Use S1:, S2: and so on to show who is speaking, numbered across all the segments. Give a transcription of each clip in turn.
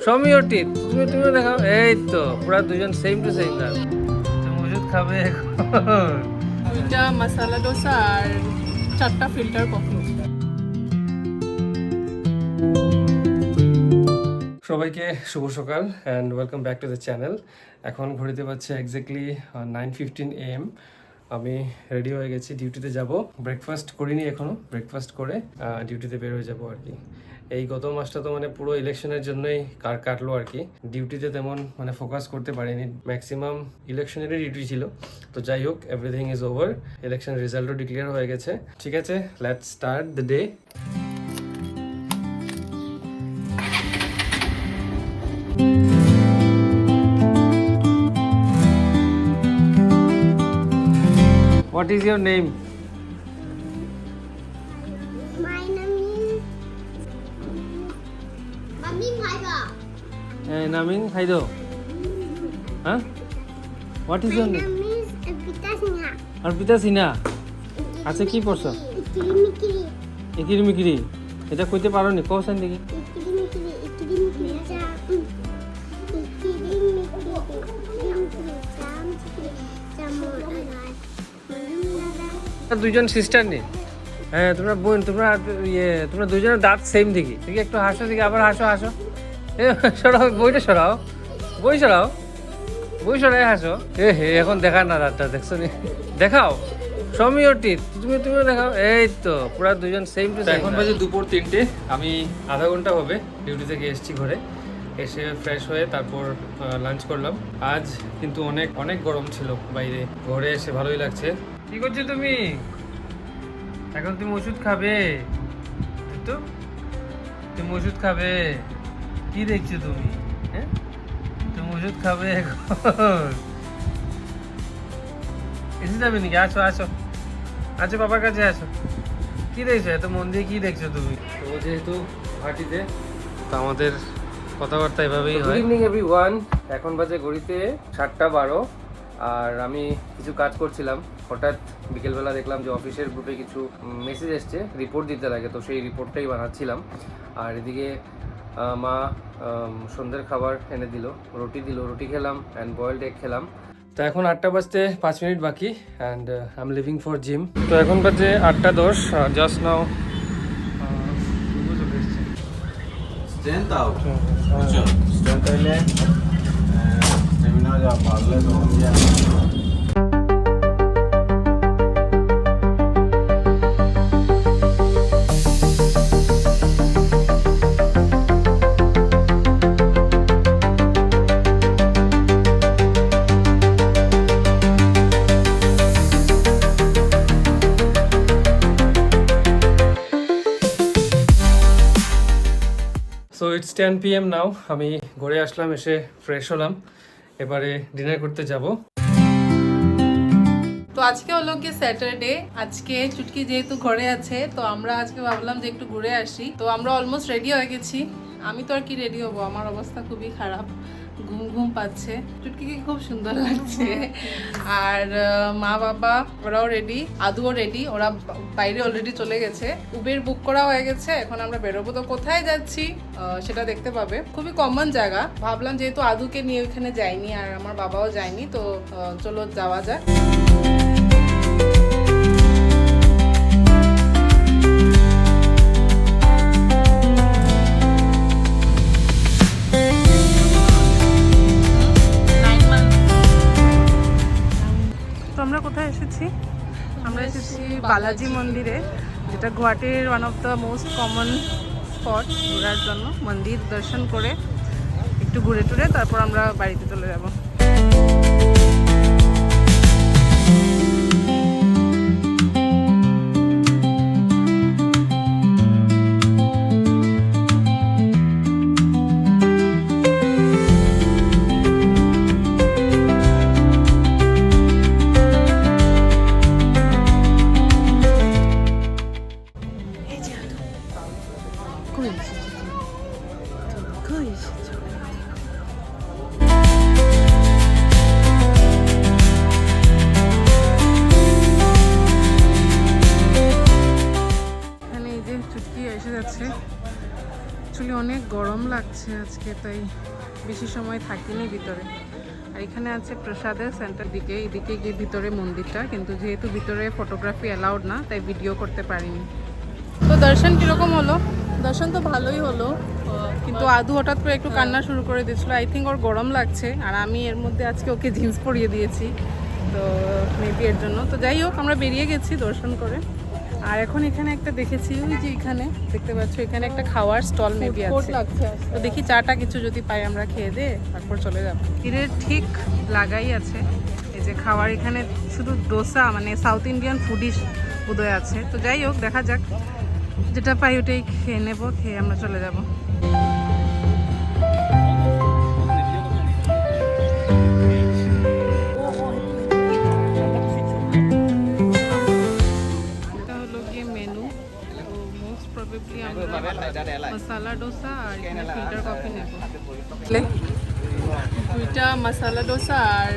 S1: Show me your teeth. তুমি দেখাও। এই তো পুরা দুজন সেম টু সেম না। তুমি ওষুধ খাবে এখন।
S2: দুইটা মশলা ডোসা আর 4টা ফিল্টার কফি।
S1: সবাইকে শুভ সকাল and welcome back to the channel. এখন ঘড়িতে পাচ্ছে এক্স্যাক্টলি 9:15 AM। আমি রেডি হয়ে গেছি, ডিউটিতে যাব। ব্রেকফাস্ট করিনি এখনো, ব্রেকফাস্ট করে ডিউটিতে বের হয়ে যাবো আর কি। এই গত মাসটা তো মানে পুরো ইলেকশনের জন্যই কাটলো আর কি। ডিউটিতে তেমন মানে ফোকাস করতে পারিনি, ম্যাক্সিমাম ইলেকশনেরই ডিউটি ছিল। তো যাই হোক, এভরিথিং ইজ ওভার, ইলেকশন রেজাল্টও ডিক্লেয়ার হয়ে গেছে। ঠিক আছে, let's start the day. What is your name?
S3: My name is Mami Bhaiba.
S1: Namin Haido. Huh? What is
S3: My
S1: your name?
S3: name is Pita Singha.
S1: Arpita Sinha. আচ্ছা কি পড়ছো?
S3: Ikiri
S1: একিরি মিকিরি। এটা কইতে পারো নি? কও সান দেখি।
S3: mikiri. Acha. Ikiri mikiri. Jamon agar.
S1: দুইজন সিস্টার নি? হ্যাঁ, তোমরা বোন, তোমরা দুজনের দাঁত সেম দেখি। ঠিক একটু হাসো দেখি, আবার হাসো। এ সরাও, বই সরাই হাসো। হে এখন দেখা না দাঁতটা, দেখছো নি? দেখাও। Show me your teeth. তুমি দেখাও। এই তো পুরা দুজন সেম টু সেম। এখন বাজে দুপুর 3টে। আমি আধা ঘন্টা হবে ডিউটি থেকে এসেছি ঘরে। এসে ফ্রেশ হয়ে তারপর লাঞ্চ করলাম। আজ কিন্তু অনেক গরম ছিল বাইরে, ঘরে এসে ভালোই লাগছে। কি করছো তুমি? এখন তুমি ওষুধ খাবে তো? তুমি ওষুধ খাবে? কি দেখছো তুমি? হ্যাঁ, তুমি ওষুধ খাবে এখন? এসে যাবে নাকি? আসো বাবার কাছে আসো। কি দেখছো এত মন দিয়ে? কি দেখছো তুমি? তো যেহেতু ঘাটিতে, তো আমাদের কথাবার্তা এভাবেই হয়। Good evening everyone. এখন বাজে ঘড়িতে 7:12 আর আমি কিছু কাজ করছিলাম। হঠাৎ বিকেলবেলা দেখলাম যে অফিসের গ্রুপে কিছু মেসেজ এসছে, রিপোর্ট দিতে লাগে। তো সেই রিপোর্টটাই বানাচ্ছিলাম। আর এদিকে মা সন্ধ্যের খাবার এনে দিল, রুটি খেলাম অ্যান্ড বয়েলড এগ খেলাম। তো এখন 8টা বাজতে 5 মিনিট বাকি and I am living for gym. তো এখন বাজে 8:10, জাস্ট নাও
S4: स्ट्रेंथ आओ अच्छा स्ट्रेंथ आइले स्टेमिना जा पारले तो हम जा
S1: সো ইটস 10 PM নাও। আমি ঘরে আসলাম, এসে ফ্রেশ হলাম, এবারে ডিনার করতে যাব।
S2: তো আজকে হলো কি স্যাটারডে। আজকে চুটকি যেহেতু ঘরে আছে, তো আমরা আজকে ভাবলাম যে একটু ঘুরে আসি। তো আমরা অলমোস্ট রেডি হয়ে গেছি। আমি তো আর কি রেডি হবো, আমার অবস্থা খুবই খারাপ, ঘুম পাচ্ছে। চুটকিকে খুব সুন্দর লাগছে। আর মা বাবা ওরাও রেডি, আদুও রেডি, ওরা বাইরে অলরেডি চলে গেছে। উবের বুক করা হয়ে গেছে। এখন আমরা বেরোবো। তো কোথায় যাচ্ছি সেটা দেখতে পাবে। খুবই কমন জায়গা। ভাবলাম যেহেতু আদুকে নিয়ে ওইখানে যাইনি আর আমার বাবাও যায়নি, তো চলো যাওয়া যাক। আমরা কোথায় এসেছি? আমরা এসেছি বালাজি মন্দিরে, যেটা গুয়াহাটির one of the most common spot ঘোরার জন্য। মন্দির দর্শন করে একটু ঘুরে টুরে তারপর আমরা বাড়িতে চলে যাব। অনেক গরম লাগছে আজকে, তাই বেশি সময় থাকিনি ভিতরে। আর এখানে আছে প্রসাদের সেন্টার দিকে, এদিকে গিয়ে ভিতরে মন্দিরটা, কিন্তু যেহেতু ভিতরে ফটোগ্রাফি অ্যালাউড না তাই ভিডিও করতে পারিনি। তো দর্শন কীরকম হলো?
S5: দর্শন তো ভালোই হলো,
S2: কিন্তু আদু হঠাৎ করে একটু কান্না শুরু করে দিয়েছিল। আই থিঙ্ক ওর গরম লাগছে, আর আমি এর মধ্যে আজকে ওকে জিন্স পরিয়ে দিয়েছি, তো মেবি এর জন্য। তো যাই হোক, আমরা বেরিয়ে গেছি দর্শন করে। আর এখন এখানে একটা দেখেছি, ওই যে এখানে দেখতে পাচ্ছ, এখানে একটা খাওয়ার স্টল মেবি আছে।
S5: লাগছে।
S2: তো দেখি চাটা কিছু যদি পাই আমরা খেয়ে দিয়ে তারপর চলে যাবো। এর ঠিক লাগাই আছে এই যে খাওয়ার, এখানে শুধু ডোসা মানে সাউথ ইন্ডিয়ান ফুডই বোধহয় আছে। তো যাই হোক, দেখা যাক, যেটা পাই ওটাই খেয়ে নেবো, খেয়ে আমরা চলে যাব। এটা হলো গিয়ে মেনু। তো মোস্ট প্রবাবলি আমরা মশালা ডোসা আর এখানে ফিল্টার কফি নেব।
S5: দুইটা মশলা ডোসা আর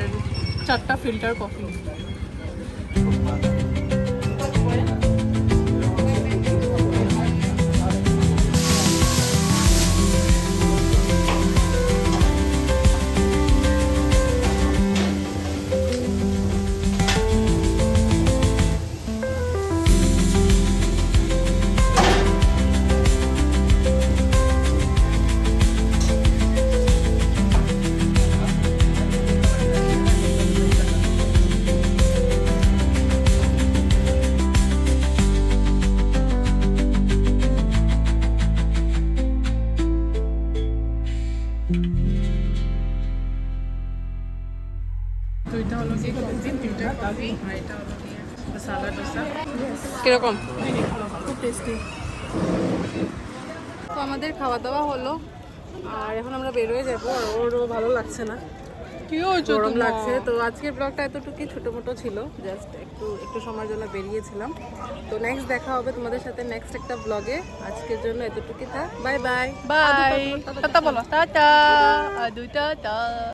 S5: 4টা ফিল্টার কফি।
S2: তো এটা হলো গিয়ে ফিল্টার কফি, আর এটা হলো গিয়ে মশালা ডোসা। কিরকম?
S5: খুব টেস্টি।
S2: তো আমাদের খাওয়া দাওয়া হলো, আর এখন আমরা বেরোয় যাবো। আর ওরও ভালো লাগছে না,
S5: কি হয়েছে?
S2: গরম লাগছে। তো আজকের ব্লগটা এতটুকুই, ছোটো মোটো ছিল, জাস্ট একটু সময়ের জন্য বেরিয়েছিলাম। তো নেক্সট দেখা হবে তোমাদের সাথে নেক্সট একটা ব্লগে। আজকের জন্য এতটুকুই থাক, বাই বাই।
S5: বাই, টাটা বলো, টাটা, দুইটা টাটা।